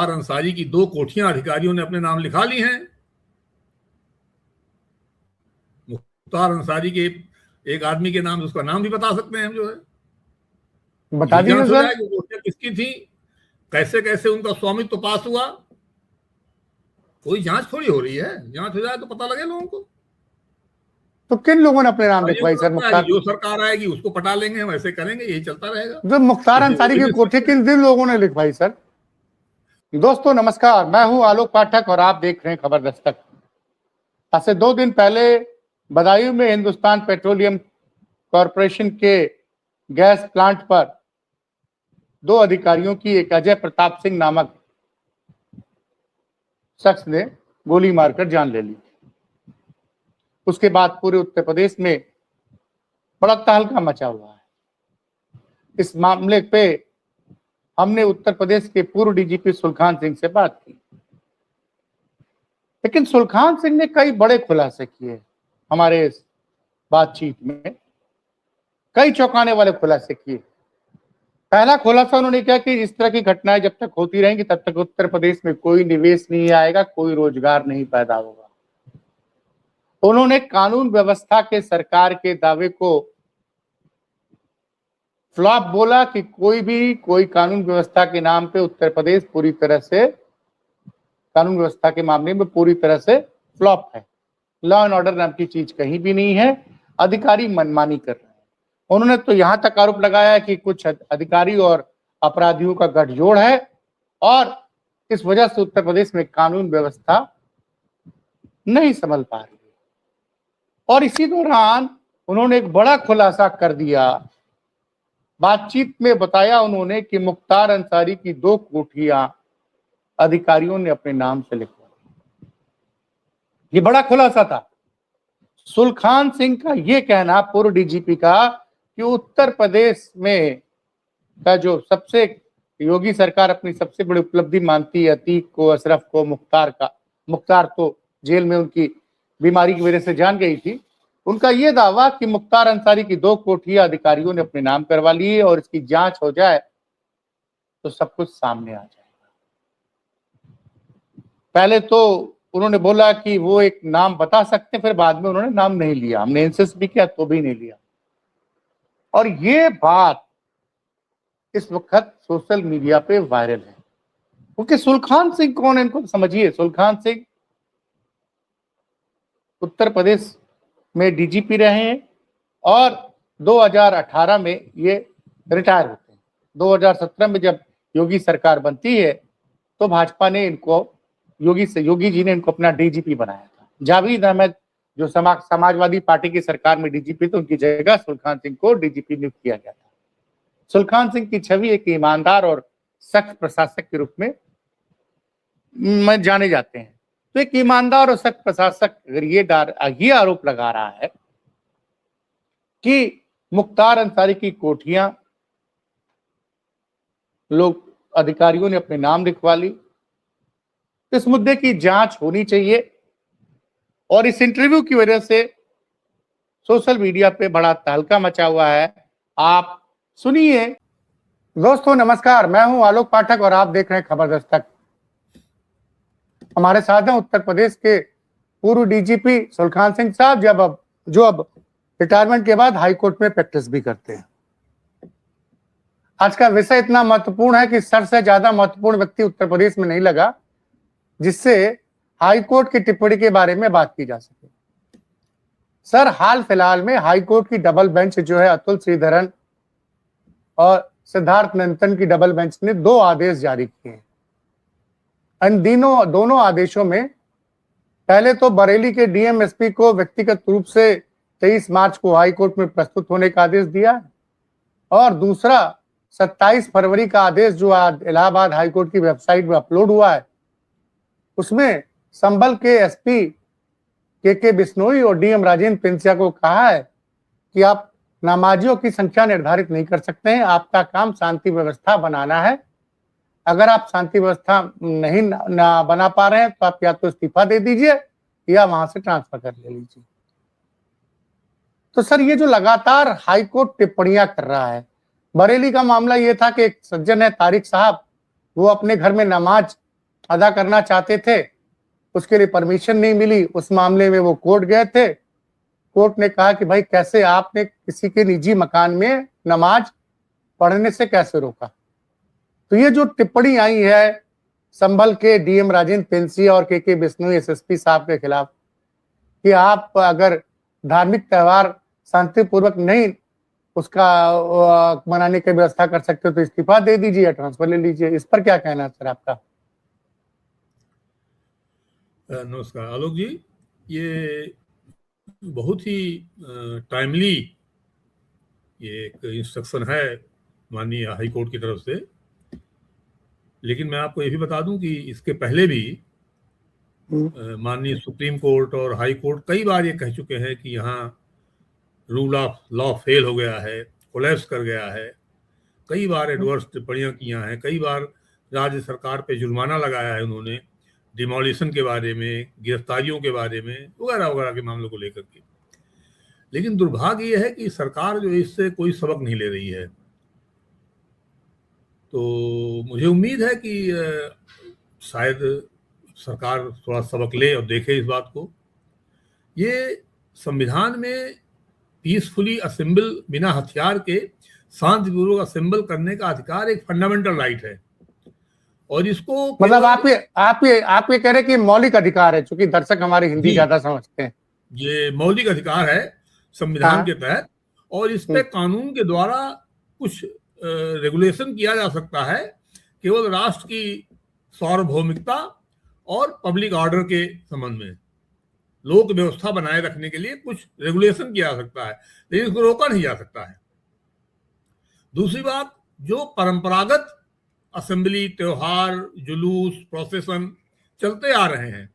मुख्तार अंसारी की 2 कोठियां अधिकारियों ने अपने नाम लिखा ली हैं। मुख्तार अंसारी के एक आदमी के नाम, उसका नाम भी बता सकते हैं हम, जो है बता दीजिए सर। कोठियां किसकी थी, कैसे कैसे उनका स्वामित्व पास हुआ। कोई जांच थोड़ी हो रही है, जांच हो जाए तो पता लगे लोगों को। तो किन लोगों ने अपने नाम लिखवाई सर? मुख्तार, जो सरकार आएगी उसको पटा लेंगे, हम ऐसे करेंगे, यही चलता रहेगा। जो मुख्तार अंसारी की कोठी किन लोगों ने लिखवाई सर? दोस्तों नमस्कार, मैं हूं आलोक पाठक और आप देख रहे हैं खबर दस्तक। आज से 2 दिन पहले बदायूं में हिंदुस्तान पेट्रोलियम कॉरपोरेशन के गैस प्लांट पर 2 अधिकारियों की एक अजय प्रताप सिंह नामक शख्स ने गोली मारकर जान ले ली। उसके बाद पूरे उत्तर प्रदेश में बड़ा तहलका मचा हुआ है। इस मामले पे हमने उत्तर प्रदेश के पूर्व डीजीपी सुलखान सिंह से बात की, लेकिन सुलखान सिंह ने कई बड़े खुलासे किए हमारे इस बातचीत में, कई चौंकाने वाले खुलासे किए। पहला खुलासा उन्होंने किया कि इस तरह की घटनाएं जब तक होती रहेंगी तब तक उत्तर प्रदेश में कोई निवेश नहीं आएगा, कोई रोजगार नहीं पैदा होगा। उन्होंने कानून व्यवस्था के सरकार के दावे को फ्लॉप बोला कि कोई कानून व्यवस्था के नाम पे उत्तर प्रदेश पूरी तरह से कानून व्यवस्था के मामले में पूरी तरह से फ्लॉप है। लॉ एंड ऑर्डर नाम की चीज कहीं भी नहीं है, अधिकारी मनमानी कर रहे हैं। उन्होंने तो यहां तक आरोप लगाया कि कुछ अधिकारी और अपराधियों का गठजोड़ है और इस वजह से उत्तर प्रदेश में कानून व्यवस्था नहीं संभल पा रही है। और इसी दौरान उन्होंने एक बड़ा खुलासा कर दिया। बातचीत में बताया उन्होंने कि मुख्तार अंसारी की 2 कोठियां अधिकारियों ने अपने नाम से लिखवाई। ये बड़ा खुलासा था सुलखान सिंह का। ये कहना पूर्व डीजीपी का कि उत्तर प्रदेश में का जो सबसे योगी सरकार अपनी सबसे बड़ी उपलब्धि मानती है अतीक को, अशरफ को, मुख्तार तो जेल में उनकी बीमारी की वजह से जान गई थी। उनका यह दावा कि मुख्तार अंसारी की 2 कोठियां अधिकारियों ने अपने नाम करवा ली है और इसकी जांच हो जाए तो सब कुछ सामने आ जाएगा। पहले तो उन्होंने बोला कि वो एक नाम बता सकते, फिर बाद में उन्होंने नाम नहीं लिया। हमने इंसिस्ट भी किया तो भी नहीं लिया। और ये बात इस वक्त सोशल मीडिया पे वायरल है, क्योंकि सुलखान सिंह कौन है इनको समझिए। सुलखान सिंह उत्तर प्रदेश में डीजीपी रहे हैं और 2018 में ये रिटायर होते हैं। 2017 में जब योगी सरकार बनती है तो भाजपा ने इनको योगी जी ने इनको अपना डीजीपी बनाया था। जावेद अहमद जो समाजवादी पार्टी की सरकार में डीजीपी थे, उनकी जगह सुलखान सिंह को डीजीपी नियुक्त किया गया था। सुलखान सिंह की छवि एक ईमानदार और सख्त प्रशासक के रूप में जाने जाते हैं। तो एक ईमानदार और सख्त प्रशासक अगर ये आरोप लगा रहा है कि मुख्तार अंसारी की कोठियां लोग अधिकारियों ने अपने नाम लिखवा ली, तो इस मुद्दे की जांच होनी चाहिए। और इस इंटरव्यू की वजह से सोशल मीडिया पे बड़ा तहलका मचा हुआ है। आप सुनिए। दोस्तों नमस्कार, मैं हूं आलोक पाठक और आप देख रहे हैं खबर दस्तक। हमारे साथ हैं उत्तर प्रदेश के पूर्व डीजीपी सुलखान सिंह साहब, जो अब रिटायरमेंट के बाद हाई कोर्ट में प्रैक्टिस भी करते हैं। आज का विषय इतना महत्वपूर्ण है कि सर से ज्यादा महत्वपूर्ण व्यक्ति उत्तर प्रदेश में नहीं लगा जिससे हाई कोर्ट की टिप्पणी के बारे में बात की जा सके। सर, हाल फिलहाल में हाई कोर्ट की डबल बेंच जो है, अतुल श्रीधरन और सिद्धार्थ नंदन की डबल बेंच ने 2 आदेश जारी किए हैं। इन दोनों आदेशों में पहले तो बरेली के डीएम एसपी को व्यक्तिगत रूप से 23 मार्च को हाई कोर्ट में प्रस्तुत होने का आदेश दिया और दूसरा 27 फरवरी का आदेश जो आज इलाहाबाद हाई कोर्ट की वेबसाइट में अपलोड हुआ है, उसमें संभल के एसपी के बिश्नोई और डीएम राजेंद्र पिंसिया को कहा है कि आप नामाजियों की संख्या निर्धारित नहीं कर सकते हैं, आपका काम शांति व्यवस्था बनाना है। अगर आप शांति व्यवस्था नहीं बना पा रहे हैं तो आप या तो इस्तीफा दे दीजिए या वहां से ट्रांसफर कर ले लीजिए। तो सर, ये जो लगातार हाईकोर्ट टिप्पणियां कर रहा है, बरेली का मामला ये था कि एक सज्जन है तारिक साहब, वो अपने घर में नमाज अदा करना चाहते थे, उसके लिए परमिशन नहीं मिली। उस मामले में वो कोर्ट गए थे। कोर्ट ने कहा कि भाई कैसे आपने किसी के निजी मकान में नमाज पढ़ने से कैसे रोका। तो ये जो टिप्पणी आई है संभल के डीएम राजेंद्र पेंसिया और के बिश्नोई एसएसपी साहब के खिलाफ कि आप अगर धार्मिक त्योहार शांतिपूर्वक नहीं उसका मनाने की व्यवस्था कर सकते हो तो इस्तीफा दे दीजिए या ट्रांसफर ले लीजिए। इस पर क्या कहना है सर आपका? नमस्कार आलोक जी, ये बहुत ही टाइमली ये एक इंस्ट्रक्शन है माननीय हाई कोर्ट की तरफ से। लेकिन मैं आपको ये भी बता दूं कि इसके पहले भी माननीय सुप्रीम कोर्ट और हाई कोर्ट कई बार ये कह चुके हैं कि यहाँ रूल ऑफ लॉ फेल हो गया है, कोलैप्स कर गया है। कई बार एडवर्स टिप्पणियां किया हैं, कई बार राज्य सरकार पे जुर्माना लगाया है उन्होंने, डिमोलिशन के बारे में, गिरफ्तारियों के बारे में, वगैरह वगैरह के मामलों को लेकर के। लेकिन दुर्भाग्य यह है कि सरकार जो इससे कोई सबक नहीं ले रही है। तो मुझे उम्मीद है कि शायद सरकार थोड़ा सबक ले और देखे इस बात को। ये संविधान में पीसफुली असेंबल, बिना हथियार के शांतिपूर्वक असेंबल करने का अधिकार एक फंडामेंटल राइट है। और इसको मतलब आप ये कह रहे हैं कि मौलिक अधिकार है, क्योंकि दर्शक हमारे हिंदी ज्यादा समझते हैं। ये मौलिक अधिकार है संविधान के तहत, और इस पे कानून के द्वारा कुछ रेगुलेशन किया जा सकता है। केवल राष्ट्र की सार्वभौमिकता और पब्लिक ऑर्डर के संबंध में लोक व्यवस्था बनाए रखने के लिए कुछ रेगुलेशन किया जा सकता है, लेकिन इसको रोका नहीं जा सकता है। दूसरी बात, जो परंपरागत असेंबली, त्योहार, जुलूस, प्रोसेसन चलते आ रहे हैं,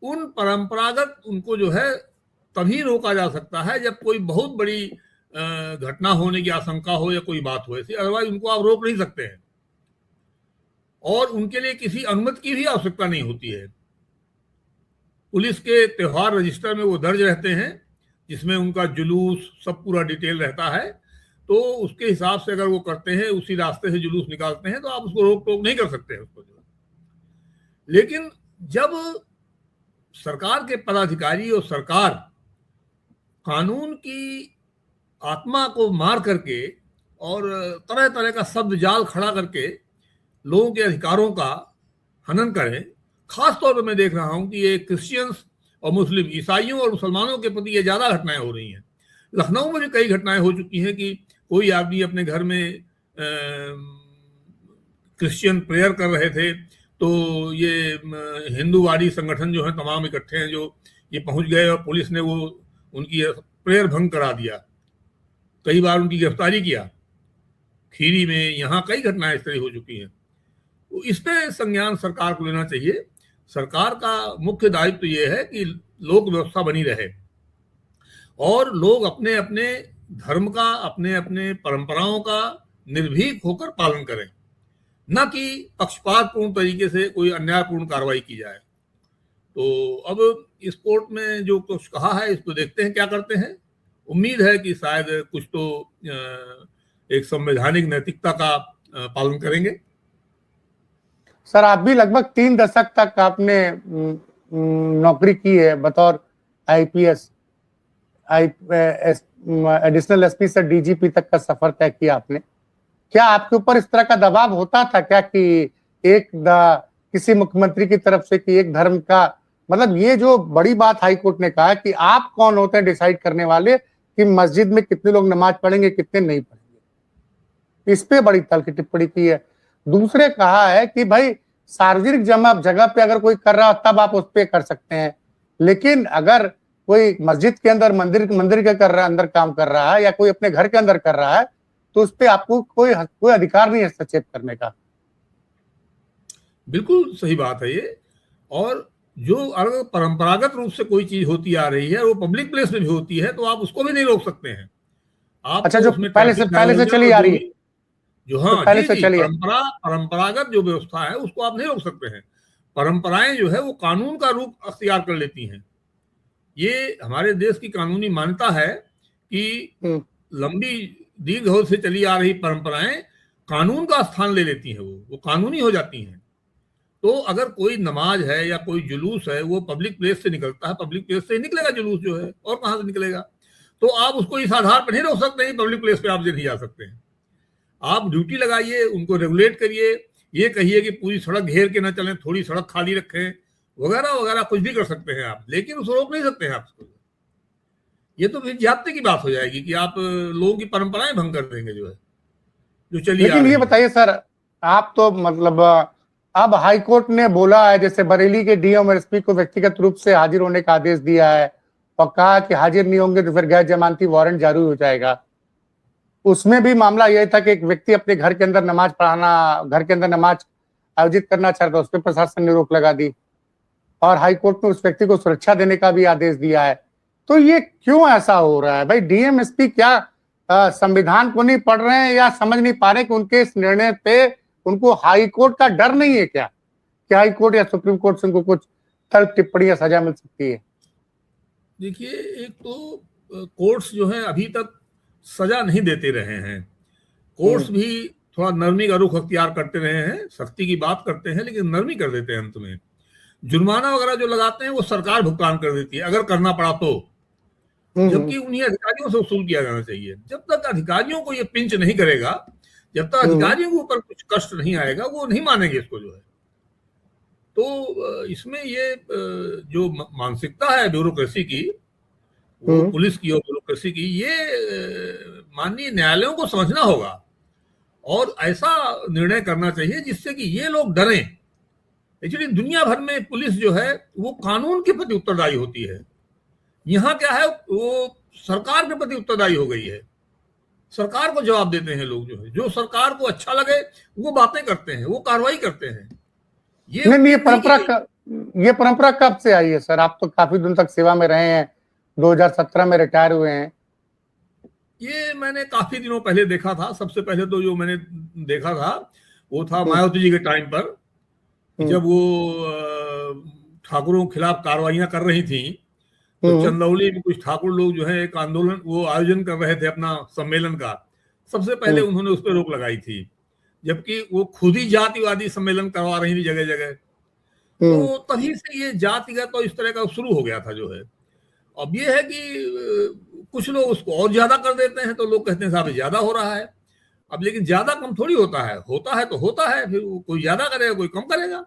उन परंपरागत उनको जो है तभी रोका जा सकता है जब कोई बहुत बड़ी घटना होने की आशंका हो या कोई बात हो ऐसी, अदरवाइज उनको आप रोक नहीं सकते हैं। और उनके लिए किसी अनुमति की भी आवश्यकता नहीं होती है। पुलिस के त्योहार रजिस्टर में वो दर्ज रहते हैं, जिसमें उनका जुलूस सब पूरा डिटेल रहता है। तो उसके हिसाब से अगर वो करते हैं, उसी रास्ते से जुलूस निकालते हैं, तो आप उसको रोक टोक नहीं कर सकते हैं उसको। लेकिन जब सरकार के पदाधिकारी और सरकार कानून की आत्मा को मार करके और तरह तरह का शब्द जाल खड़ा करके लोगों के अधिकारों का हनन करें, खास तौर पर मैं देख रहा हूं कि ये क्रिश्चियंस और मुस्लिम, ईसाइयों और मुसलमानों के प्रति ये ज्यादा घटनाएं हो रही हैं। लखनऊ में भी कई घटनाएं हो चुकी हैं कि कोई आदमी अपने घर में क्रिश्चियन प्रेयर कर रहे थे, तो ये हिंदूवादी संगठन जो है तमाम इकट्ठे हैं, जो ये पहुंच गए और पुलिस ने वो उनकी प्रेयर भंग करा दिया। कई बार उनकी गिरफ्तारी किया। खीरी में, यहाँ कई घटनाएं इस तरह हो चुकी हैं। तो इस पे संज्ञान सरकार को लेना चाहिए। सरकार का मुख्य दायित्व तो ये है कि लोक व्यवस्था बनी रहे और लोग अपने अपने धर्म का, अपने अपने परंपराओं का निर्भीक होकर पालन करें, न कि पक्षपातपूर्ण तरीके से कोई अन्यायपूर्ण कार्रवाई की जाए। तो अब इस कोर्ट में जो कुछ कहा है, इसको देखते हैं क्या करते हैं। उम्मीद है कि शायद कुछ तो एक संवैधानिक नैतिकता का पालन करेंगे। सर, आप भी लगभग 3 दशक तक आपने नौकरी की है बतौर आईपीएस, एडिशनल एसपी से डीजीपी तक का सफर तय किया आपने। क्या आपके ऊपर इस तरह का दबाव होता था क्या कि किसी मुख्यमंत्री की तरफ से कि एक धर्म का, मतलब ये जो बड़ी बात हाई कोर्ट ने कहा कि आप कौन होते हैं डिसाइड करने वाले कि मस्जिद में कितने लोग नमाज पढ़ेंगे, कितने नहीं पढ़ेंगे, इस पे बड़ी तल्ख टिप्पणी की है। दूसरे कहा है कि भाई सार्वजनिक जगह पे अगर कोई कर रहा हो तब आप उस पे कर सकते हैं, लेकिन अगर कोई मस्जिद के अंदर, मंदिर के अंदर काम कर रहा है या कोई अपने घर के अंदर कर रहा है, तो उस पे आपको कोई अधिकार नहीं है हस्तक्षेप करने का। बिल्कुल सही बात है ये। और जो अगर परंपरागत रूप से कोई चीज होती आ रही है, वो पब्लिक प्लेस में भी होती है, तो आप उसको भी नहीं रोक सकते हैं। आप अच्छा, जो पहले से चली आ रही है, जो हाँ पहले से चली परंपरागत जो व्यवस्था है उसको आप नहीं रोक सकते हैं। परंपराएं जो है वो कानून का रूप अख्तियार कर लेती हैं। ये हमारे देश की कानूनी मान्यता है कि लंबी दीर्घ से चली आ रही परंपराएं कानून का स्थान ले लेती हैं, वो कानूनी हो जाती हैं। तो अगर कोई नमाज है या कोई जुलूस है वो पब्लिक प्लेस से निकलता है, पब्लिक प्लेस से ही निकलेगा जुलूस जो है, और कहां से निकलेगा? तो आप उसको इस आधार पर नहीं रोक सकते हैं, पब्लिक प्लेस पे आप नहीं जा सकते हैं। आप ड्यूटी लगाइए, उनको रेगुलेट करिए, ये कहिए कि पूरी सड़क घेर के ना चलें, थोड़ी सड़क खाली रखें, वगैरह वगैरह, कुछ भी कर सकते हैं आप, लेकिन उसको रोक नहीं सकते हैं आप उसको। ये तो फिर ज्यादती की बात हो जाएगी कि आप लोगों की परंपराएं भंग कर देंगे जो है, जो चलिए। लेकिन ये बताइए सर, आप तो मतलब अब हाईकोर्ट ने बोला है, जैसे बरेली के डीएम और एसपी को व्यक्तिगत रूप से हाजिर होने का आदेश दिया है और कहा कि हाजिर नहीं होंगे तो फिर गैर जमानती वारंट जारी हो जाएगा। उसमें भी मामला यह था कि एक व्यक्ति अपने घर के अंदर नमाज पढ़ाना, घर के अंदर नमाज आयोजित करना चाहता था, उस पर प्रशासन ने रोक लगा दी और हाईकोर्ट ने उस व्यक्ति को सुरक्षा देने का भी आदेश दिया है। तो ये क्यों ऐसा हो रहा है भाई? डीएम एसपी क्या संविधान को नहीं पढ़ रहे हैं या समझ नहीं पा रहे कि उनके इस निर्णय पे उनको हाई कोर्ट का डर नहीं है क्या, कि हाई कोर्ट या सुप्रीम कोर्ट से उनको कुछ तल्ख टिप्पणी या सजा मिल सकती है? देखिए, एक तो कोर्ट्स जो है अभी तक सजा नहीं देते रहे हैं। कोर्ट्स भी थोड़ा नरमी का रुख अख्तियार करते रहे हैं, सख्ती की बात करते हैं लेकिन नरमी कर देते हैं अंत में। जुर्माना वगैरह जो लगाते हैं वो सरकार भुगतान कर देती है अगर करना पड़ा तो, जबकि उन्हीं अधिकारियों से वसूल किया जाना चाहिए। जब तक अधिकारियों को ये पिंच नहीं करेगा, जब तक अधिकारियों के ऊपर कुछ कष्ट नहीं आएगा, वो नहीं मानेंगे इसको जो है। तो इसमें ये जो मानसिकता है ब्यूरोक्रेसी की, वो पुलिस की और ब्यूरोक्रेसी की, ये माननीय न्यायालयों को समझना होगा और ऐसा निर्णय करना चाहिए जिससे कि ये लोग डरें। एक्चुअली दुनिया भर में पुलिस जो है वो कानून के प्रति उत्तरदायी होती है, यहाँ क्या है वो सरकार के प्रति उत्तरदायी हो गई है। सरकार को जवाब देते हैं लोग जो है, जो सरकार को अच्छा लगे वो बातें करते हैं, वो कार्रवाई करते हैं। ये परंपरा कब से आई है सर? आप तो काफी दिन तक सेवा में रहे हैं, 2017 में रिटायर हुए हैं। ये मैंने काफी दिनों पहले देखा था। सबसे पहले तो जो मैंने देखा था वो था मायावती जी के टाइम पर, जब वो ठाकुरों के खिलाफ कार्रवाइयां कर रही थी, तो चंदौली में कुछ ठाकुर लोग जो है एक आंदोलन वो आयोजन कर रहे थे अपना सम्मेलन का। सबसे पहले उन्होंने उस पर रोक लगाई थी, जबकि वो खुद ही जातिवादी सम्मेलन करवा रही थी जगह जगह। तो तभी से ये जातिगत और इस तरह का शुरू हो गया था जो है। अब ये है कि कुछ लोग उसको और ज्यादा कर देते हैं, तो लोग कहते हैं साहब ज्यादा हो रहा है। अब लेकिन ज्यादा कम थोड़ी होता है तो होता है, फिर कोई ज्यादा करेगा कोई कम करेगा।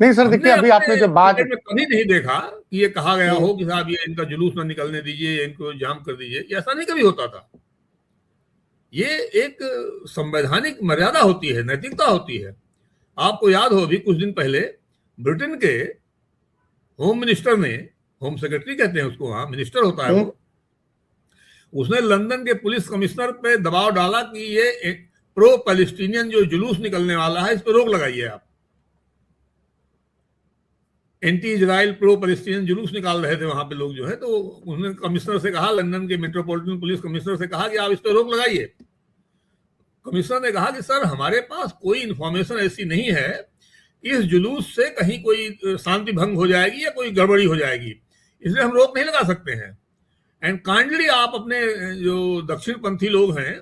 नहीं सर, देखिए अभी आपने जो बात में कभी नहीं देखा कि ये कहा गया हो कि साहब ये इनका जुलूस ना निकलने दीजिए, इनको जाम कर दीजिए, ऐसा नहीं कभी होता था। ये एक संवैधानिक मर्यादा होती है, नैतिकता होती है। आपको याद हो अभी कुछ दिन पहले ब्रिटेन के होम मिनिस्टर ने, होम सेक्रेटरी कहते हैं उसको, हाँ मिनिस्टर होता है वो, उसने लंदन के पुलिस कमिश्नर पे दबाव डाला कि ये एक प्रो पैलेस्टीनियन जो जुलूस निकलने वाला है इस पर रोक लगाइए आप। एंटी इजराइल प्रो पैलेस्टीनियन जुलूस निकाल रहे थे वहां पे लोग जो है, तो उन्होंने कमिश्नर से कहा, लंदन के मेट्रोपॉलिटन पुलिस कमिश्नर से कहा कि आप इस पर रोक लगाइए। कमिश्नर ने कहा कि सर हमारे पास कोई इंफॉर्मेशन ऐसी नहीं है इस जुलूस से कहीं कोई शांति भंग हो जाएगी या कोई गड़बड़ी हो जाएगी, इसलिए हम रोक नहीं लगा सकते हैं। एंड काइंडली आप अपने जो दक्षिण पंथी लोग हैं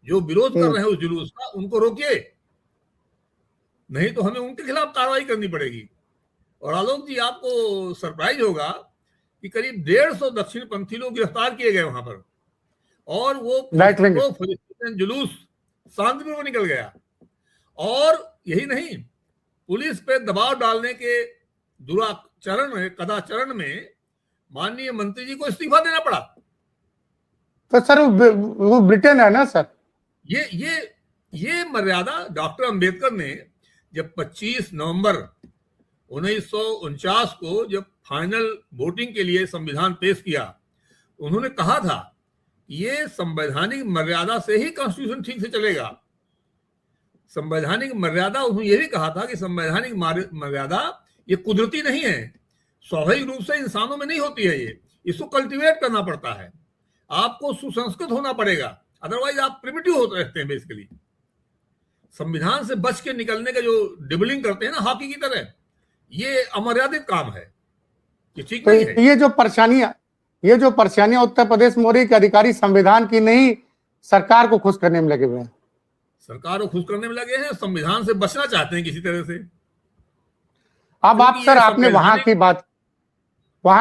जो विरोध कर रहे हैं उस जुलूस का, उनको रोकिए, नहीं तो हमें उनके खिलाफ कार्रवाई करनी पड़ेगी। और आलोक जी, आपको सरप्राइज होगा कि करीब 150 दक्षिण पंथी लोग गिरफ्तार किए गए वहां पर, और वो जुलूस शांतिपूर्वक निकल गया। और यही नहीं, पुलिस पे दबाव डालने के कदाचरण में माननीय मंत्री जी को इस्तीफा देना पड़ा। तो सर वो ब्रिटेन है ना सर? ये मर्यादा डॉक्टर अंबेडकर ने जब 25 नवंबर 1949 को जब फाइनल वोटिंग के लिए संविधान पेश किया, उन्होंने कहा था ये संवैधानिक मर्यादा से ही कॉन्स्टिट्यूशन ठीक से चलेगा। संवैधानिक मर्यादा, उन्होंने ये भी कहा था कि संवैधानिक मर्यादा ये कुदरती नहीं है, स्वाभाविक रूप से इंसानों में नहीं होती है, ये इसको कल्टीवेट करना पड़ता है, आपको सुसंस्कृत होना पड़ेगा, अदरवाइज आप प्रिमिटिव होते रहते हैं। बेसिकली संविधान से बच के निकलने का जो डिबलिंग करते हैं ना हॉकी की तरह, ये अमर्यादित काम है, ये ठीक नहीं है। ये जो परेशानियां उत्तर प्रदेश में हो रही, अधिकारी संविधान की नहीं सरकार को खुश करने में लगे हुए हैं। सरकार को खुश करने में लगे हैं, संविधान से बचना चाहते हैं किसी तरह से। अब आप सर आपने वहां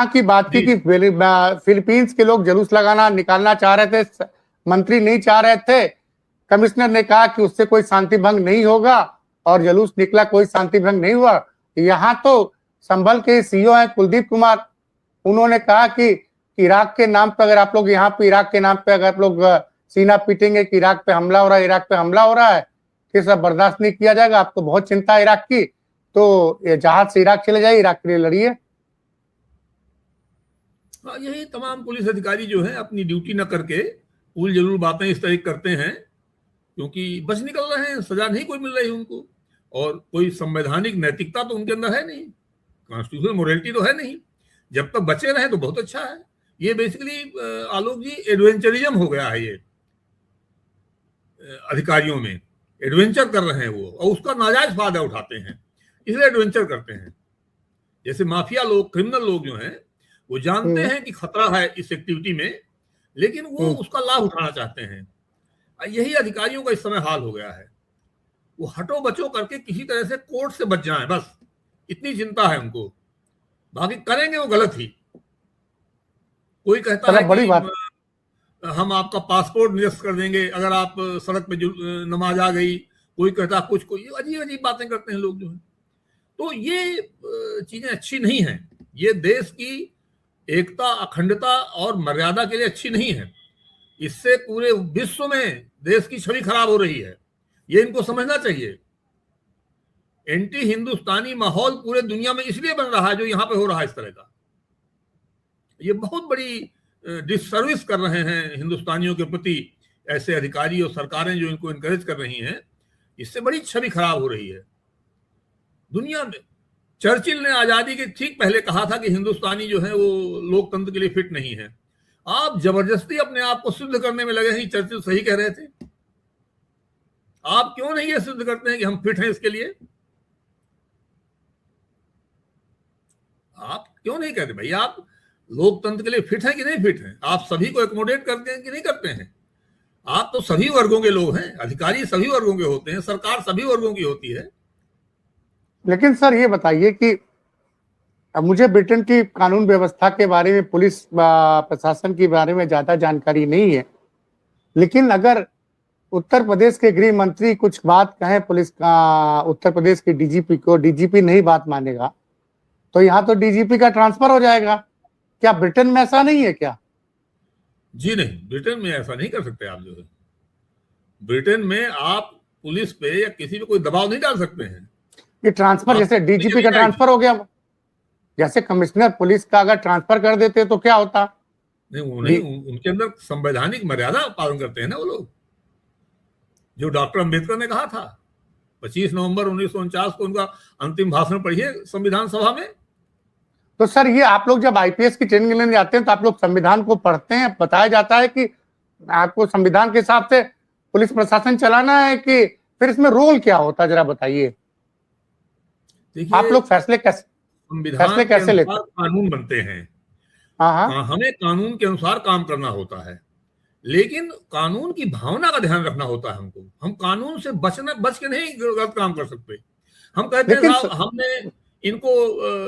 की बात की कि फिलीपींस के लोग जुलूस लगाना निकालना चाह रहे थे, मंत्री नहीं चाह रहे थे, कमिश्नर ने कहा कि उससे कोई शांति भंग नहीं होगा और जुलूस निकला, कोई शांति भंग नहीं हुआ। यहाँ तो संभल के सीईओ हैं कुलदीप कुमार, उन्होंने कहा कि इराक के नाम पे अगर आप लोग यहाँ पे इराक के नाम पे अगर आप लोग सीना पीटेंगे कि इराक पे हमला हो रहा है, इराक पे हमला हो रहा है, फिर सब बर्दाश्त नहीं किया जाएगा। आपको बहुत चिंता है इराक की, तो जहाज से इराक चले जाइए, इराक के लिए लड़िए। यही तमाम पुलिस अधिकारी जो है अपनी ड्यूटी न करके उल जलूल बातें इस तरह करते हैं, क्योंकि बच निकल रहे हैं, सजा नहीं कोई मिल रही उनको, और कोई संवैधानिक नैतिकता तो उनके अंदर है नहीं, कॉन्स्टिट्यूशनल मोरालिटी तो है नहीं। जब तक बचे रहे तो बहुत अच्छा है। ये बेसिकली आलोक जी एडवेंचरिज्म हो गया है, ये अधिकारियों में एडवेंचर कर रहे हैं वो, और उसका नाजायज फायदा उठाते हैं, इसलिए एडवेंचर करते हैं। जैसे माफिया लोग, क्रिमिनल लोग जो हैं, वो जानते हैं कि खतरा है इस एक्टिविटी में, लेकिन वो उसका लाभ उठाना चाहते हैं। यही अधिकारियों का इस समय हाल हो गया है। वो हटो बचो करके किसी तरह से कोर्ट से बच जाएं, बस इतनी चिंता है उनको, बाकी करेंगे वो गलत ही। कोई कहता है बड़ी कि बात, हम आपका पासपोर्ट निरस्त कर देंगे अगर आप सड़क पे नमाज आ गई, कोई कहता कुछ, कोई अजीब अजीब बातें करते हैं लोग जो है। तो ये चीजें अच्छी नहीं हैं, ये देश की एकता, अखंडता और मर्यादा के लिए अच्छी नहीं है। इससे पूरे विश्व में देश की छवि खराब हो रही है, ये इनको समझना चाहिए। एंटी हिंदुस्तानी माहौल पूरे दुनिया में इसलिए बन रहा है जो यहां पे हो रहा है इस तरह का। ये बहुत बड़ी डिससर्विस कर रहे हैं हिंदुस्तानियों के प्रति ऐसे अधिकारी और सरकारें जो इनको इनकरेज कर रही हैं। इससे बड़ी छवि खराब हो रही है दुनिया में। चर्चिल ने आजादी के ठीक पहले कहा था कि हिंदुस्तानी जो है वो लोकतंत्र के लिए फिट नहीं है। आप जबरदस्ती अपने आप को सिद्ध करने में लगे हैं कि चर्चिल सही कह रहे थे। आप क्यों नहीं ये सिद्ध करते हैं कि हम फिट हैं इसके लिए? आप क्यों नहीं कहते भाई आप लोकतंत्र के लिए फिट हैं कि नहीं फिट हैं? आप सभी को एकोमोडेट करते हैं कि नहीं करते हैं? आप तो सभी वर्गों के लोग हैं, अधिकारी सभी वर्गों के होते हैं, सरकार सभी वर्गों की होती है। लेकिन सर ये बताइए कि अब मुझे ब्रिटेन की कानून व्यवस्था के बारे में, पुलिस प्रशासन के बारे में ज्यादा जानकारी नहीं है, लेकिन अगर उत्तर प्रदेश के गृह मंत्री कुछ बात कहें पुलिस का, उत्तर प्रदेश के डीजीपी को, डीजीपी नहीं बात मानेगा तो यहाँ तो डीजीपी का ट्रांसफर हो जाएगा। क्या ब्रिटेन में ऐसा नहीं है क्या? जी नहीं, ब्रिटेन में ऐसा नहीं कर सकते आप। जो है ब्रिटेन में आप पुलिस पे या किसी पे कोई दबाव नहीं डाल सकते हैं। ये ट्रांसफर, जैसे डीजीपी का ट्रांसफर हो गया, जैसे कमिश्नर पुलिस का अगर ट्रांसफर कर देते तो क्या होता? नहीं, वो नहीं, उनके अंदर संवैधानिक मर्यादा पालन करते हैं ना वो लोग, जो डॉक्टर अंबेडकर ने कहा था। 25 नवंबर 1949 को उनका अंतिम भाषण पढ़िए संविधान सभा में। तो सर ये आप लोग जब आईपीएस की ट्रेनिंग लेने जाते हैं तो आप लोग संविधान को पढ़ते हैं, बताया जाता है कि आपको संविधान के हिसाब से पुलिस प्रशासन चलाना है, कि फिर इसमें रोल क्या होता है, जरा बताइए। आप लोग फैसले कैसे लेते हैं? कानून बनते हैं। हाँ, हमें कानून के अनुसार काम करना होता है, लेकिन कानून की भावना का ध्यान रखना होता है हमको। हम कानून से बच के नहीं गलत काम कर सकते। हम कहते हैं साहब हमने इनको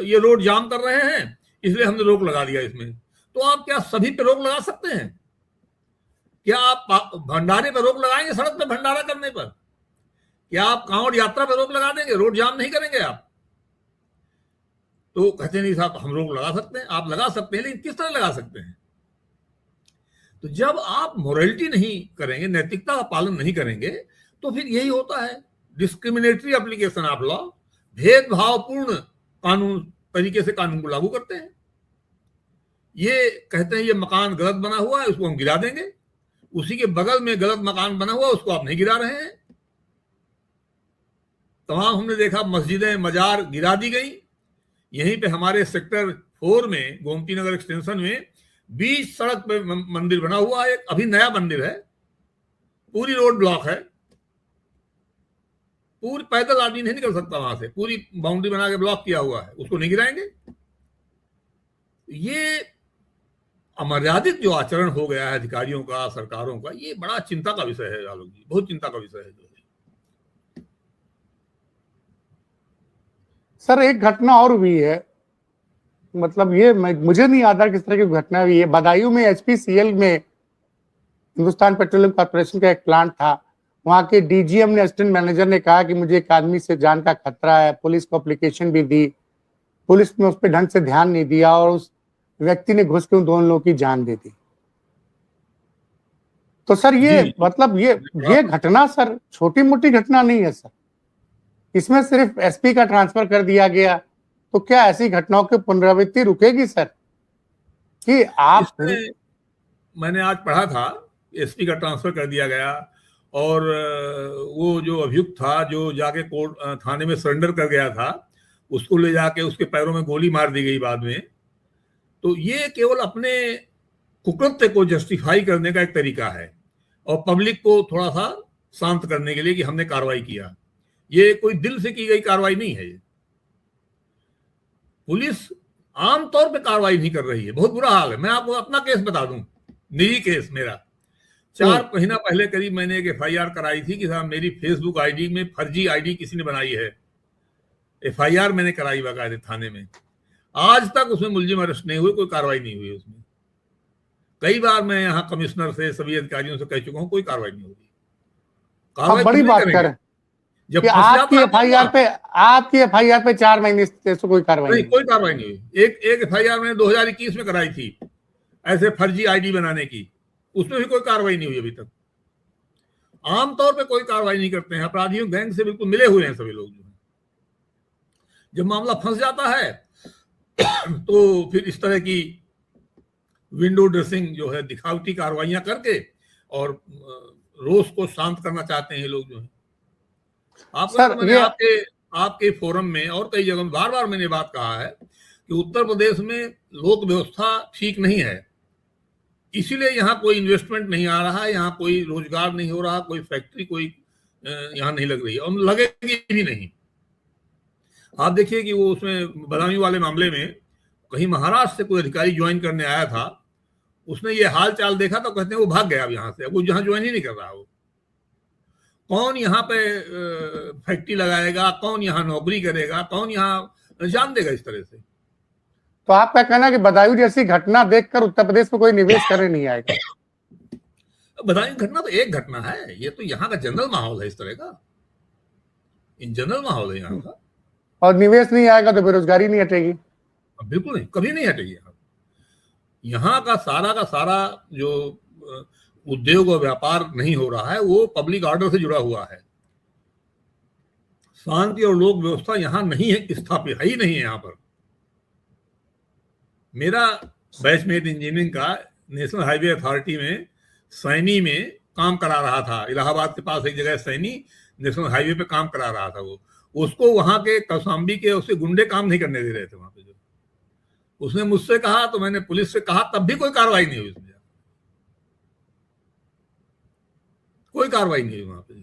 ये रोड जाम कर रहे हैं इसलिए हमने रोक लगा दिया इसमें, तो आप क्या सभी पे रोक लगा सकते हैं? क्या आप भंडारे पे रोक लगाएंगे, सड़क पे भंडारा करने पर? क्या आप कांवड़ यात्रा पे रोक लगा देंगे, रोड जाम नहीं करेंगे आप? तो कहते नहीं साहब हम रोक लगा सकते हैं। आप लगा सकते हैं, लेकिन किस तरह लगा सकते हैं? तो जब आप मोरालिटी नहीं करेंगे, नैतिकता का पालन नहीं करेंगे, तो फिर यही होता है, डिस्क्रिमिनेटरी एप्लीकेशन ऑफ लॉ, भेदभावपूर्ण कानून तरीके से कानून को लागू करते हैं। ये कहते हैं ये मकान गलत बना हुआ है, उसको हम गिरा देंगे, उसी के बगल में गलत मकान बना हुआ उसको आप नहीं गिरा रहे हैं। तमाम हमने देखा मस्जिदें, मजार गिरा दी गई। यहीं पे हमारे सेक्टर 4 में गोमती नगर एक्सटेंशन में 20 सड़क पे मंदिर बना हुआ है, एक अभी नया मंदिर है, पूरी रोड ब्लॉक है, पूरी पैदल आदमी नहीं निकल सकता वहां से, पूरी बाउंड्री बना के ब्लॉक किया हुआ है, उसको नहीं गिराएंगे। ये अमर्यादित जो आचरण हो गया है अधिकारियों का, सरकारों का, ये बड़ा चिंता का विषय है आलोक जी, बहुत चिंता का विषय है। सर एक घटना और हुई है, मतलब ये मुझे नहीं आता किस तरह की घटना हुई है। बदायूं में एचपीसीएल में, हिंदुस्तान पेट्रोलियम कॉर्पोरेशन का एक प्लांट था, वहां के डीजीएम ने, असिस्टेंट मैनेजर ने कहा कि मुझे एक आदमी से जान का खतरा है, पुलिस को एप्लीकेशन भी दी, पुलिस ने उस पर ढंग से ध्यान नहीं दिया और उस व्यक्ति ने घुस के उन दोनों लोगों की जान दे दी। तो सर ये मतलब ये घटना सर छोटी मोटी घटना नहीं है सर, इसमें सिर्फ एसपी का ट्रांसफर कर दिया गया, तो क्या ऐसी घटनाओं की पुनरावृत्ति रुकेगी सर? कि आप, मैंने आज पढ़ा था एसपी का ट्रांसफर कर दिया गया और वो जो अभियुक्त था जो जाके कोर्ट थाने में सरेंडर कर गया था, उसको ले जाके उसके पैरों में गोली मार दी गई बाद में। तो ये केवल अपने कुकृत्य को जस्टिफाई करने का एक तरीका है और पब्लिक को थोड़ा सा शांत करने के लिए कि हमने कार्रवाई किया। ये कोई दिल से की गई कार्रवाई नहीं है। पुलिस आमतौर पे कार्रवाई नहीं कर रही है, बहुत बुरा हाल है। मैं आपको अपना केस बता दूं, निजी केस मेरा। 4 महीना पहले करीब मैंने एक एफआईआर कराई थी कि साहब मेरी फेसबुक आईडी में फर्जी आईडी किसी ने बनाई है। एफआईआर मैंने कराई बाकायदे थाने में। आज तक उसमें मुलजिम अरेस्ट नहीं हुए, कोई कार्रवाई नहीं हुई उसमें। कई बार मैं यहाँ कमिश्नर से, सभी अधिकारियों से कह चुका हूँ, कोई कार्रवाई नहीं होगी। आप बड़ी बात करें जब आपकी एफआईआर पे 4 महीने से कोई कार्रवाई नहीं, कोई कार्रवाई नहीं हुई। एक एफआईआर मैंने 2021 में कराई थी ऐसे फर्जी आईडी बनाने की, उसमें भी कोई कार्रवाई नहीं हुई अभी तक। आमतौर पे कोई कार्रवाई नहीं करते हैं। अपराधियों गैंग से बिल्कुल मिले हुए हैं सभी लोग। जो है जब मामला फंस जाता है तो फिर इस तरह की विंडो ड्रेसिंग जो है, दिखावटी कार्रवाइयां करके और रोष को शांत करना चाहते हैं लोग। जो है मैंने आपके फोरम में और कई जगह बार बार मैंने बात कहा है कि उत्तर प्रदेश में लोक व्यवस्था ठीक नहीं है, इसीलिए यहाँ कोई इन्वेस्टमेंट नहीं आ रहा है, यहाँ कोई रोजगार नहीं हो रहा, कोई फैक्ट्री कोई यहाँ नहीं लग रही है और लगेगी भी नहीं। आप देखिए कि वो उसमें बदायूं वाले मामले में कहीं महाराष्ट्र से कोई अधिकारी ज्वाइन करने आया था, उसने ये हाल चाल देखा तो कहते हैं वो भाग गया अब यहाँ से, अब वो जहाँ ज्वाइन ही नहीं कर रहा। वो कौन यहाँ पे फैक्ट्री लगाएगा, कौन यहाँ नौकरी करेगा, कौन यहाँ जान देगा इस तरह से। तो आपका कहना है कि बदायूं जैसी घटना देखकर उत्तर प्रदेश में कोई निवेश करने नहीं आएगा? बदायूं घटना तो एक घटना है, ये तो यहाँ का जनरल माहौल है इस तरह का, इन जनरल माहौल है यहाँ का। और निवेश नहीं आएगा तो बेरोजगारी नहीं हटेगी? बिल्कुल नहीं, कभी नहीं हटेगी। यहाँ का सारा जो उद्योग और व्यापार नहीं हो रहा है वो पब्लिक ऑर्डर से जुड़ा हुआ है। शांति और लोक व्यवस्था यहाँ नहीं है, स्थापित है ही नहीं है यहाँ पर। मेरा बैचमेट इंजीनियरिंग का नेशनल हाईवे अथॉरिटी में सैनी में काम करा रहा था। इलाहाबाद के पास एक जगह सैनी, नेशनल हाईवे पे काम करा रहा था। वो उसको वहां के कौशाम्बी के उसके गुंडे काम नहीं करने दे रहे थे वहां पे। जो उसने मुझसे कहा तो मैंने पुलिस से कहा, तब भी कोई कार्रवाई नहीं हुई उसमें, कोई कार्रवाई नहीं हुई वहां पे।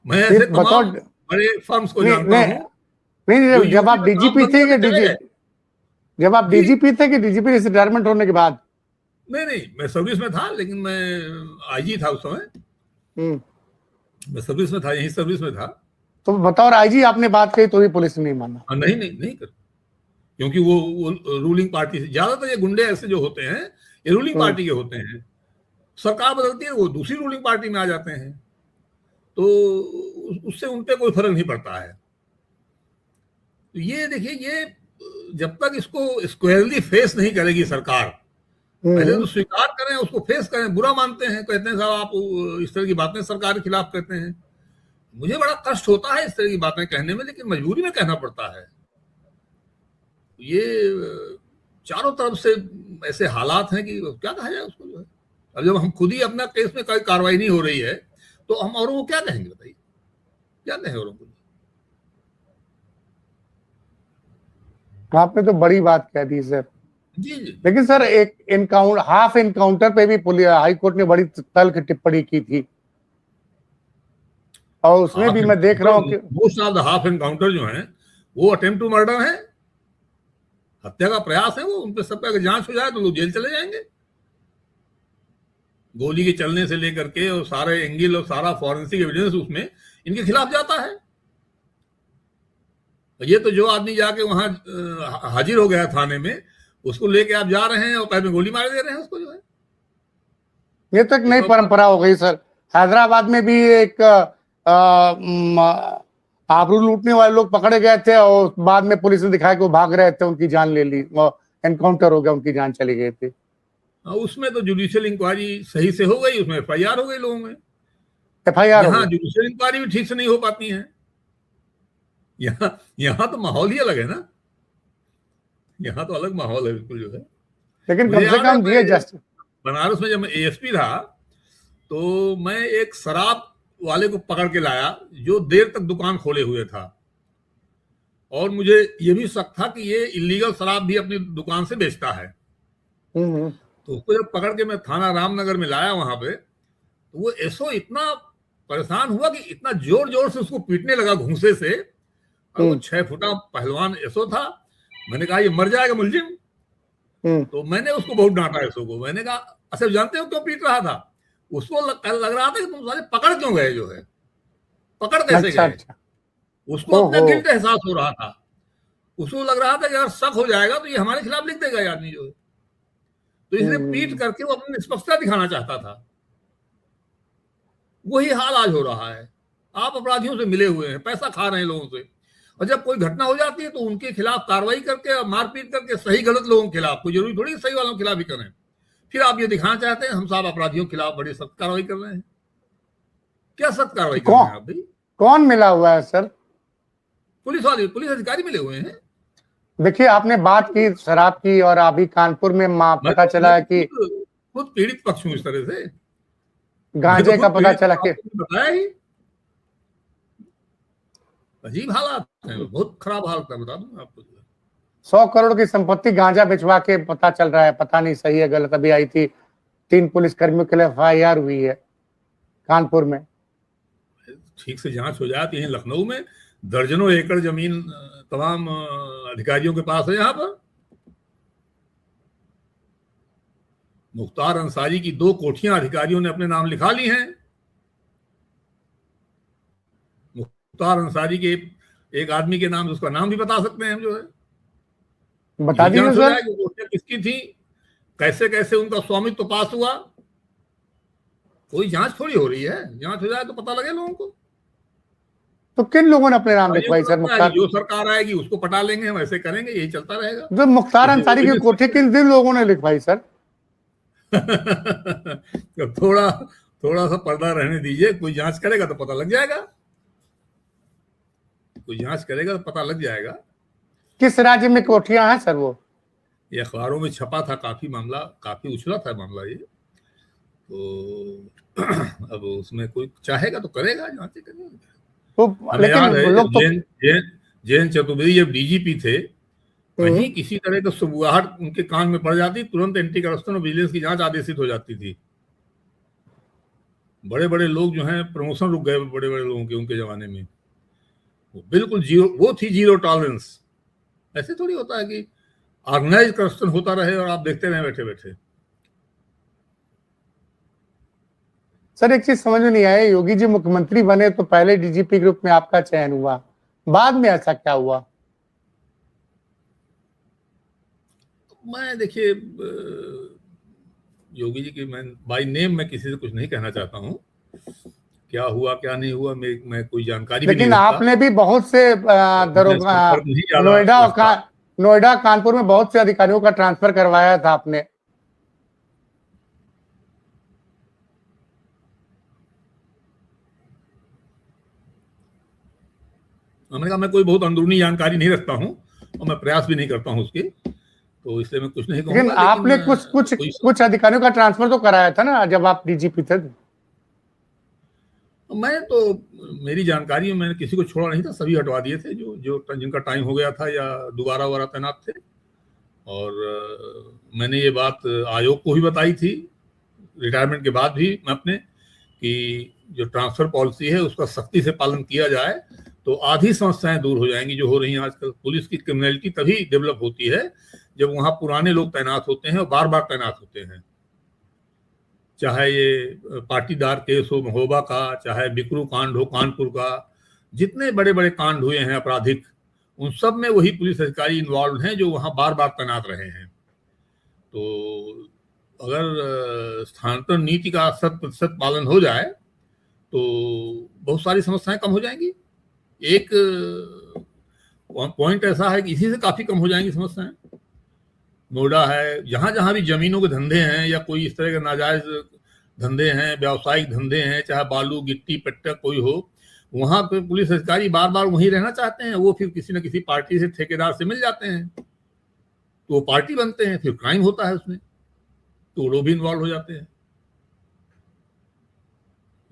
मैं ऐसे तमाम बड़े फर्म्स को जानता हूं। नहीं, जब आप डीजीपी थे कि डीजीपी रिटायरमेंट होने के बाद? नहीं, मैं सर्विस में था, लेकिन मैं आईजी था उस समय। मैं सर्विस में था, यही सर्विस में था। तो बताओ, आईजी आपने बात कही तो भी पुलिस ने नहीं माना? नहीं कर, क्योंकि वो रूलिंग पार्टी से, ज्यादातर ये गुंडे ऐसे जो होते हैं ये रूलिंग पार्टी के होते हैं। सरकार बदलती है, वो दूसरी रूलिंग पार्टी में आ जाते हैं, तो उससे उन पे कोई फर्क नहीं पड़ता है। तो ये देखिए, ये जब तक इसको स्क्वेयरली फेस नहीं करेगी सरकार, पहले तो स्वीकार करें, उसको फेस करें। बुरा मानते हैं, कहते हैं साहब आप इस तरह की बातें सरकार के खिलाफ कहते हैं। मुझे बड़ा कष्ट होता है इस तरह की बातें कहने में, लेकिन मजबूरी में कहना पड़ता है। ये चारों तरफ से ऐसे हालात हैं कि क्या कहा जाए उसको। जो है अब जब हम खुद ही अपना केस में कोई कार्रवाई नहीं हो रही है तो हम औरों को क्या कहेंगे? बताइए, क्या कहें औरों को? आपने तो बड़ी बात कह दी सर। जी। लेकिन सर एक हाफ इनकाउंटर पे भी हाई कोर्ट ने बड़ी तल्ख टिप्पणी की थी, और उसमें भी मैं देख रहा हूँ कि most of the half encounter जो है वो अटेम्प्ट टू मर्डर है, हत्या का प्रयास है। वो उन पे सब पे अगर जांच हो जाए तो लोग जेल चले जाएंगे। गोली के चलने से लेकर के और सारे एंगल और सारा फॉरेंसिक एविडेंस उसमें इनके खिलाफ जाता है। ये तो जो आदमी जाके वहां हाजिर हो गया थाने में, उसको लेके आप जा रहे हैं और पैर में गोली मार दे रहे हैं उसको, जो है ये तो एक नई परंपरा हो गई सर। हैदराबाद में भी एक आबरू लूटने वाले लोग पकड़े गए थे और बाद में पुलिस ने दिखाया कि वो भाग रहे थे, उनकी जान ले ली, एनकाउंटर हो गया, उनकी जान चली गई थी। उसमें तो जुडिशियल इंक्वायरी सही से हो गई, उसमें FIR हो गई लोगों में। FIR यहाँ जुडिशियल इंक्वायरी भी ठीक से नहीं हो पाती है। यहाँ तो माहौल ही अलग है ना, यहाँ तो अलग माहौल है बिल्कुल, जो है। लेकिन कम से कम ये जस्ट बनारस में जब मैं ASP रहा तो मैं एक शराब वाले को पकड़ के लाया जो देर तक दुकान खोले हुए था, और मुझे ये भी शक था कि ये इलीगल शराब भी अपनी दुकान से बेचता है। तो उसको जब पकड़ के मैं थाना रामनगर में लाया वहां पे, तो वो एसओ इतना परेशान हुआ कि इतना जोर जोर से उसको पीटने लगा घूंसे से, और वो 6 फुटा पहलवान एसओ था। मैंने कहा ये मर जाएगा मुलजिम। तो मैंने उसको बहुत डांटा एसओ को। मैंने कहा अच्छा जानते हो क्यों पीट रहा था? उसको लग रहा था कि तुम साले पकड़ क्यों गए, जो है पकड़ कैसे गए। उसको अपना गिल्ट एहसास हो रहा था। उसको लग रहा था कि अगर शक हो जाएगा तो ये हमारे खिलाफ लिख देगा ये आदमी, जो है। तो इसलिए पीट करके वो अपनी निष्पक्षता दिखाना चाहता था। वही हाल आज हो रहा है। आप अपराधियों से मिले हुए हैं, पैसा खा रहे हैं लोगों से, और जब कोई घटना हो जाती है तो उनके खिलाफ कार्रवाई करके और मारपीट करके सही गलत लोगों के खिलाफ, कोई जरूरी थोड़ी सही वालों के खिलाफ ही करें। फिर आप ये दिखाना चाहते हैं हम साहब अपराधियों के खिलाफ बड़ी सख्त कार्रवाई कर रहे हैं। क्या सख्त कार्रवाई कर रहे हैं आप भाई? कौन मिला हुआ है सर? पुलिस वाले, पुलिस अधिकारी मिले हुए हैं। देखिए आपने बात की शराब की, और अभी कानपुर में पता चला है कि खुद पीड़ित पक्ष हूं इस तरह से। गांजे का पता चला कि बताया ही, अजीब हालात हैं, बहुत खराब हालत है, बता दूं आपको। 100 करोड़ की संपत्ति गांजा बेचवा के पता चल रहा है, पता नहीं सही है गलत। अभी आई थी 3 पुलिसकर्मियों के लिए FIR हुई है कानपुर में। ठीक से जांच हो जाए तो यहीं लखनऊ में दर्जनों एकड़ जमीन तमाम अधिकारियों के पास है। यहाँ पर मुख्तार अंसारी की 2 कोठियां अधिकारियों ने अपने नाम लिखा ली हैं। मुख्तार अंसारी के एक आदमी के नाम, उसका नाम भी बता सकते हैं हम, जो है बता दीजिए सर। कोठियां किसकी थी, कैसे कैसे उनका स्वामित्व पास हुआ। कोई जांच थोड़ी हो रही है, जांच हो जाए तो पता लगे लोगों को। तो किन लोगों ने अपने नाम लिखवाई सर? मुख्तार, जो सरकार आएगी उसको पटा लेंगे, हम ऐसे करेंगे, यही चलता रहेगा। जो मुख्तार अंसारी की कोठी किन लोगों ने लिखवाई सर? थोड़ा थोड़ा सा पर्दा रहने दीजिए, कोई जांच करेगा तो पता लग जाएगा। कोई जांच करेगा तो पता लग जाएगा। किस राज्य में कोठियां हैं सर? वो ये अखबारों में छपा था, काफी मामला, काफी उछला था मामला ये। तो अब उसमें कोई चाहेगा तो करेगा, जांच करेगा। तो लेकिन लोग तो जयंत चतुर्वेदी जब DGP थे, कहीं किसी तरह का सुबुगाहट उनके कान में पड़ जाती, तुरंत एंटी करप्शन और विजिलेंस की जांच आदेशित हो जाती थी। बड़े बड़े लोग जो हैं, प्रमोशन रुक गए बड़े बड़े लोगों के उनके जमाने में। वो बिल्कुल जीरो, वो थी जीरो टॉलरेंस। ऐसे थोड़ी होता है कि ऑर्गेनाइज करप्शन होता रहे और आप देखते रहे बैठे बैठे। सर एक चीज समझ में नहीं आया, योगी जी मुख्यमंत्री बने तो पहले DGP ग्रुप में आपका चयन हुआ, बाद में ऐसा क्या हुआ? मैं देखिए योगी जी की मैं बाय नेम मैं किसी से कुछ नहीं कहना चाहता हूँ। क्या हुआ क्या नहीं हुआ मैं कोई जानकारी भी नहीं लेकिन आपने भी बहुत से नोएडा कानपुर में बहुत से अधिकारियों का ट्रांसफर करवाया था आपने। मैंने कहा मैं कोई बहुत अंदरूनी जानकारी नहीं रखता हूँ और मैं प्रयास भी नहीं करता हूँ उसके, तो इसलिए मैं कुछ नहीं कहूँगा। लेकिन आपने कुछ अधिकारियों का ट्रांसफर तो कराया था ना जब आप DGP थे? मैं तो मेरी जानकारी में मैंने किसी को छोड़ा नहीं था, सभी हटवा दिए थे जो जिनका टाइम हो गया था या दोबारा तैनात थे। और मैंने ये बात आयोग को भी बताई थी रिटायरमेंट के बाद भी मैं अपने, कि जो ट्रांसफर पॉलिसी है उसका सख्ती से पालन किया जाए तो आधी समस्याएं दूर हो जाएंगी जो हो रही हैं आजकल। पुलिस की क्रिमिनलिटी तभी डेवलप होती है जब वहां पुराने लोग तैनात होते हैं और बार बार तैनात होते हैं। चाहे ये पाटीदार केस हो महोबा का, चाहे बिकरू कांड हो कानपुर का, जितने बड़े बड़े कांड हुए हैं आपराधिक, उन सब में वही पुलिस अधिकारी इन्वॉल्व हैं जो वहां बार बार तैनात रहे हैं। तो अगर स्थानांतरण नीति का 100% पालन हो जाए तो बहुत सारी समस्याएं कम हो जाएंगी। एक पॉइंट ऐसा है कि इसी से काफी कम हो जाएंगी समस्याएं। नोएडा है, जहां जहां भी जमीनों के धंधे हैं या कोई इस तरह के नाजायज धंधे हैं, व्यावसायिक धंधे हैं, चाहे बालू गिट्टी पट्टा कोई हो, वहां पे पुलिस अधिकारी बार बार वहीं रहना चाहते हैं। वो फिर किसी न किसी पार्टी से, ठेकेदार से मिल जाते हैं, तो वो पार्टी बनते हैं, फिर क्राइम होता है उसमें, तो लोग भी इन्वॉल्व हो जाते हैं।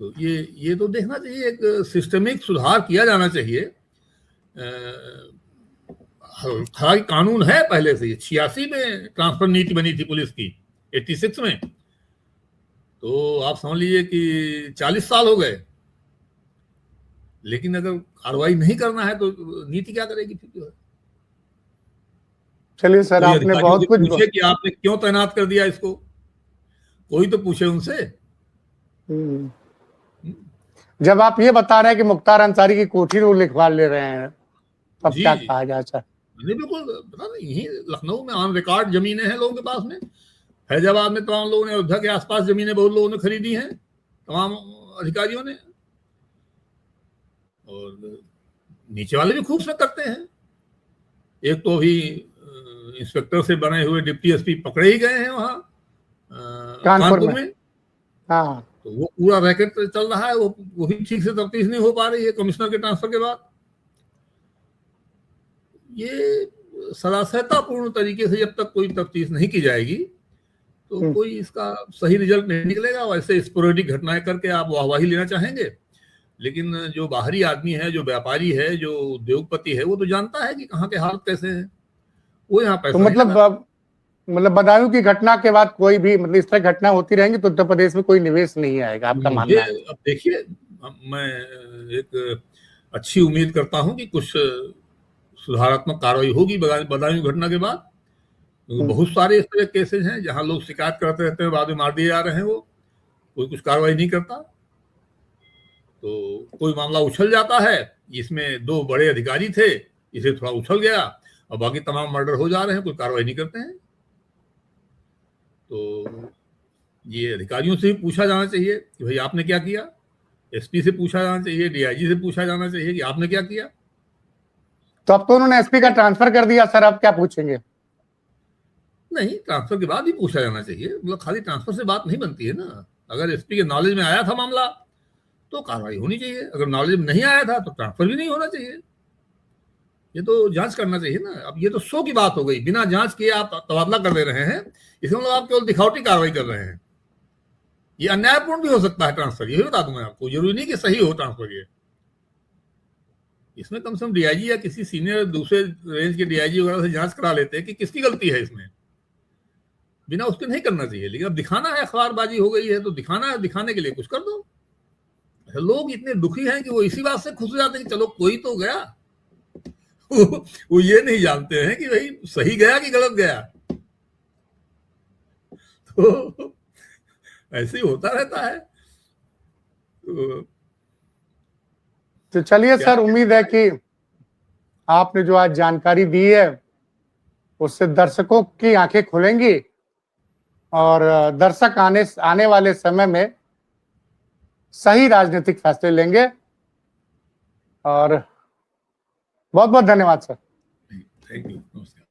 तो ये तो देखना चाहिए, एक सिस्टमिक सुधार किया जाना चाहिए। हालांकि कानून है पहले से, 86 में ट्रांसफर नीति बनी थी पुलिस की, 86 में, तो आप समझ लीजिए कि 40 साल हो गए, लेकिन अगर कार्रवाई नहीं करना है तो नीति क्या करेगी फिर जो है। चलिए सर, आपने बहुत कुछ पूछे कि आपने क्यों तैनात कर दिया इसको, कोई तो पूछे उनसे। जब आप ये बता रहे हैं कि मुख्तार अंसारी की कोठी को लिखवा ले रहे हैं, तब क्या कहा जाए सर? नहीं, बिल्कुल पता नहीं, यही लखनऊ में ऑन रिकॉर्ड जमीनें हैं लोगों के पास में। फैजाबाद में तमाम लोगों ने, अयोध्या के आसपास जमीनें बहुत लोगों ने खरीदी हैं, तमाम अधिकारियों ने, और नीचे वाले भी खूब से करते हैं। एक तो अभी इंस्पेक्टर से बने हुए डिप्टी एसपी पकड़े ही गए हैं वहां कानपुर में। हाँ, तो वो पूरा रैकेट चल रहा है, वो भी ठीक से तफ्तीश नहीं हो पा रही है कमिश्नर के ट्रांसफर के बाद। ये सरासरतापूर्ण तरीके से जब तक कोई तफ्तीश नहीं की जाएगी तो कोई इसका सही रिजल्ट नहीं निकलेगा। वैसे स्पोरेडिक घटनाएं करके आप वाहवाही लेना चाहेंगे, लेकिन जो बाहरी आदमी है, जो व्यापारी है, जो उद्योगपति है, वो तो जानता है कि कहाँ के हाल कैसे हैं। वो यहाँ पैसा तो मतलब बदायूं की घटना के बाद कोई भी, मतलब इस तरह घटना होती रहेंगी तो उत्तर प्रदेश में कोई निवेश नहीं आएगा, आपका मानना है? अब देखिए, मैं एक अच्छी उम्मीद करता हूं कि कुछ सुधारात्मक कार्रवाई होगी बदायूं घटना के बाद। बहुत सारे इस तरह केसेज हैं जहां लोग शिकायत करते रहते हैं, बाद में मार दिए जा रहे हैं, वो कोई कुछ कार्रवाई नहीं करता। तो कोई मामला उछल जाता है, इसमें 2 बड़े अधिकारी थे, इसे थोड़ा उछल गया, और बाकी तमाम मर्डर हो जा रहे हैं, कोई कार्रवाई नहीं करते हैं। तो ये अधिकारियों से भी पूछा जाना चाहिए कि भाई आपने क्या किया। एसपी से पूछा जाना चाहिए, डीआईजी से पूछा जाना चाहिए कि आपने क्या किया। तो अब तो उन्होंने एसपी का ट्रांसफर कर दिया सर, अब क्या पूछेंगे? नहीं, ट्रांसफर के बाद ही पूछा जाना चाहिए, मतलब खाली ट्रांसफर से बात नहीं बनती है ना। अगर एसपी के नॉलेज में आया था मामला तो कार्रवाई होनी चाहिए, अगर नॉलेज में नहीं आया था तो ट्रांसफर भी नहीं होना चाहिए। ये तो जांच करना चाहिए ना। अब ये तो शो की बात हो गई, बिना जांच किए आप तबादला कर दे रहे हैं, इसमें मतलब आप केवल दिखावटी कार्रवाई कर रहे हैं। ये अन्यायपूर्ण भी हो सकता है ट्रांसफर, ये भी बता दूं मैं आपको, जरूरी नहीं कि सही हो ट्रांसफर। ये इसमें कम से कम डीआईजी या किसी सीनियर दूसरे रेंज के डीआईजी वगैरह से जांच करा लेते हैं कि किसकी गलती है इसमें, बिना उसके नहीं करना चाहिए। लेकिन अब दिखाना है, अखबारबाजी हो गई है तो दिखाना है, दिखाने के लिए कुछ कर दो। लोग इतने दुखी हैं कि वो इसी बात से खुश हो जाते हैं कि चलो कोई तो गया। वो ये नहीं जानते हैं कि भाई सही गया कि गलत गया। तो ऐसे ही होता रहता है। तो चलिए सर, उम्मीद है कि आपने जो आज जानकारी दी है उससे दर्शकों की आंखें खुलेंगी और दर्शक आने वाले समय में सही राजनीतिक फैसले लेंगे। और बहुत बहुत धन्यवाद सर। थैंक यू, नमस्कार।